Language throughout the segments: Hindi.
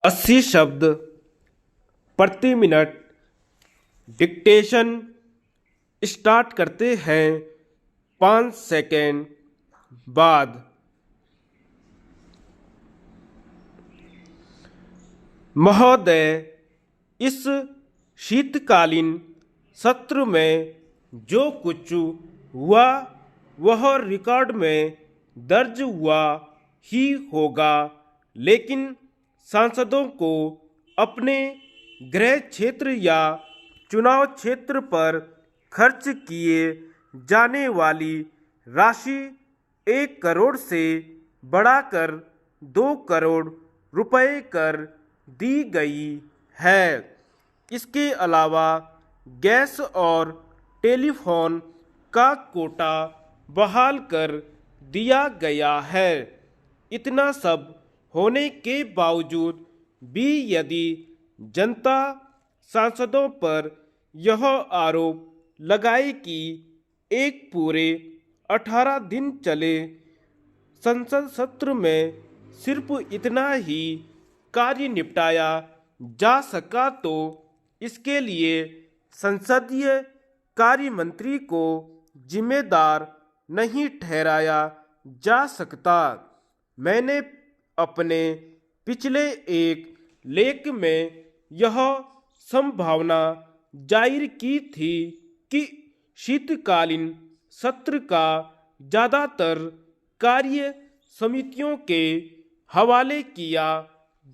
80 शब्द प्रति मिनट डिक्टेशन स्टार्ट करते हैं 5 सेकेंड बाद। महोदय, इस शीतकालीन सत्र में जो कुछ हुआ वह रिकॉर्ड में दर्ज हुआ ही होगा, लेकिन सांसदों को अपने गृह क्षेत्र या चुनाव क्षेत्र पर खर्च किए जाने वाली राशि 1 करोड़ से बढ़ाकर 2 करोड़ रुपए कर दी गई है। इसके अलावा गैस और टेलीफोन का कोटा बहाल कर दिया गया है। इतना सब होने के बावजूद भी यदि जनता सांसदों पर यह आरोप लगाए कि एक पूरे 18 दिन चले संसद सत्र में सिर्फ इतना ही कार्य निपटाया जा सका, तो इसके लिए संसदीय कार्य मंत्री को जिम्मेदार नहीं ठहराया जा सकता। मैंने अपने पिछले एक लेख में यह संभावना जाहिर की थी कि शीतकालीन सत्र का ज़्यादातर कार्य समितियों के हवाले किया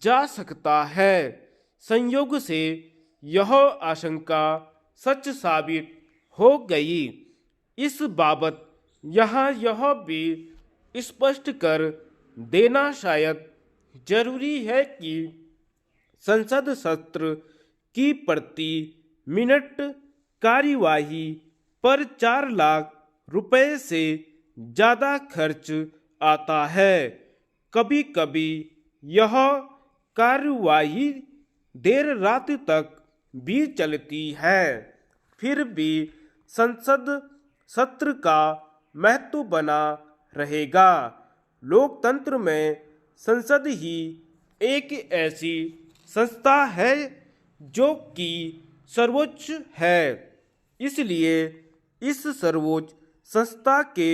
जा सकता है। संयोग से यह आशंका सच साबित हो गई। इस बाबत यहाँ यह भी स्पष्ट कर देना शायद जरूरी है कि संसद सत्र की प्रति मिनट कार्यवाही पर 4 लाख रुपए से ज़्यादा खर्च आता है। कभी कभी यह कार्यवाही देर रात तक भी चलती है। फिर भी संसद सत्र का महत्व बना रहेगा। लोकतंत्र में संसद ही एक ऐसी संस्था है जो कि सर्वोच्च है। इसलिए इस सर्वोच्च संस्था के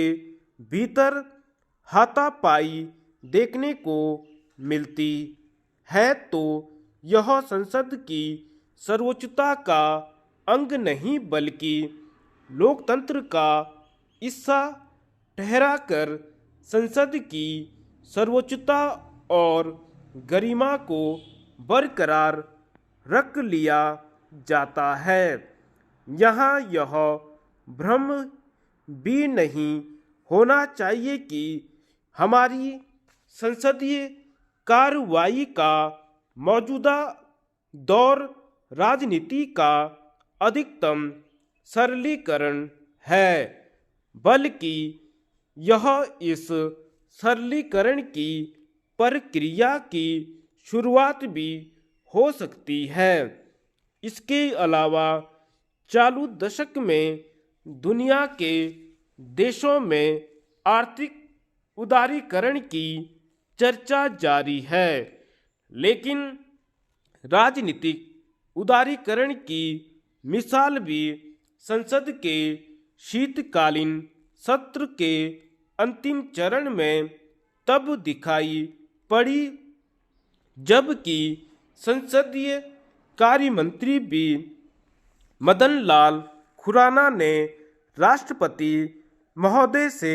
भीतर हाथापाई देखने को मिलती है, तो यह संसद की सर्वोच्चता का अंग नहीं बल्कि लोकतंत्र का हिस्सा ठहराकर संसद की सर्वोच्चता और गरिमा को बरकरार रख लिया जाता है। यहाँ यह भ्रम भी नहीं होना चाहिए कि हमारी संसदीय कार्रवाई का मौजूदा दौर राजनीति का अधिकतम सरलीकरण है, बल्कि यह इस सरलीकरण की प्रक्रिया की शुरुआत भी हो सकती है। इसके अलावा चालू दशक में दुनिया के देशों में आर्थिक उदारीकरण की चर्चा जारी है, लेकिन राजनीतिक उदारीकरण की मिसाल भी संसद के शीतकालीन सत्र के अंतिम चरण में तब दिखाई पड़ी जबकि संसदीय कार्य मंत्री भी मदन लाल खुराना ने राष्ट्रपति महोदय से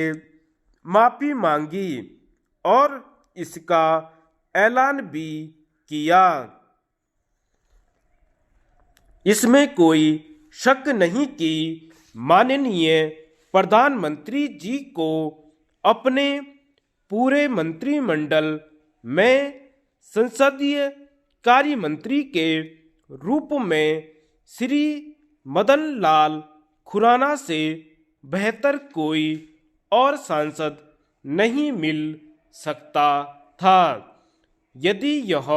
माफ़ी मांगी और इसका ऐलान भी किया। इसमें कोई शक नहीं कि माननीय प्रधानमंत्री जी को अपने पूरे मंत्रिमंडल में संसदीय कार्य मंत्री के रूप में श्री मदन लाल खुराना से बेहतर कोई और सांसद नहीं मिल सकता था। यदि यह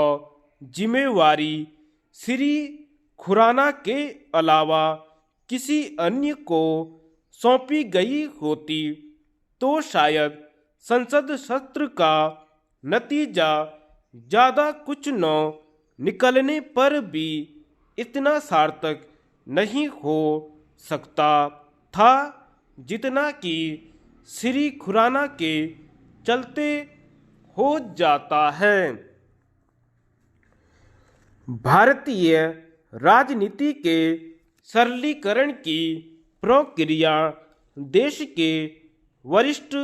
जिम्मेवारी श्री खुराना के अलावा किसी अन्य को सौंपी गई होती तो शायद संसद सत्र का नतीजा ज़्यादा कुछ न निकलने पर भी इतना सार्थक नहीं हो सकता था जितना कि श्री खुराना के चलते हो जाता है। भारतीय राजनीति के सरलीकरण की प्रक्रिया देश के वरिष्ठ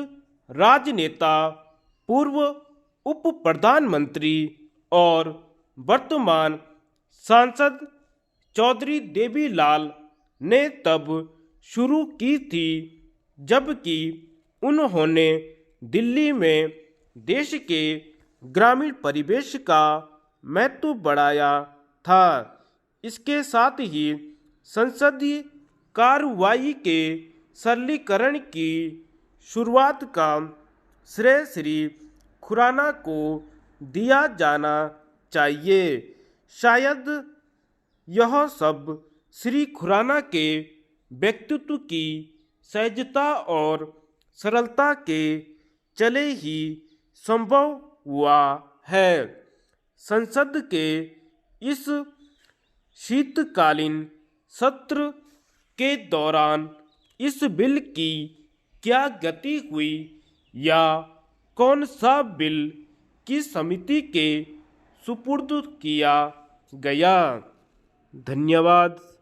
राजनेता, पूर्व उप प्रधानमंत्री और वर्तमान सांसद चौधरी देवीलाल ने तब शुरू की थी जबकि उन्होंने दिल्ली में देश के ग्रामीण परिवेश का महत्व बढ़ाया था। इसके साथ ही संसदीय कार्रवाई के सरलीकरण की शुरुआत का श्रेय श्री खुराना को दिया जाना चाहिए। शायद यह सब श्री खुराना के व्यक्तित्व की सहजता और सरलता के चले ही संभव हुआ है। संसद के इस शीतकालीन सत्र के दौरान इस बिल की क्या गति हुई या कौन सा बिल किस समिति के सुपुर्द किया गया। धन्यवाद।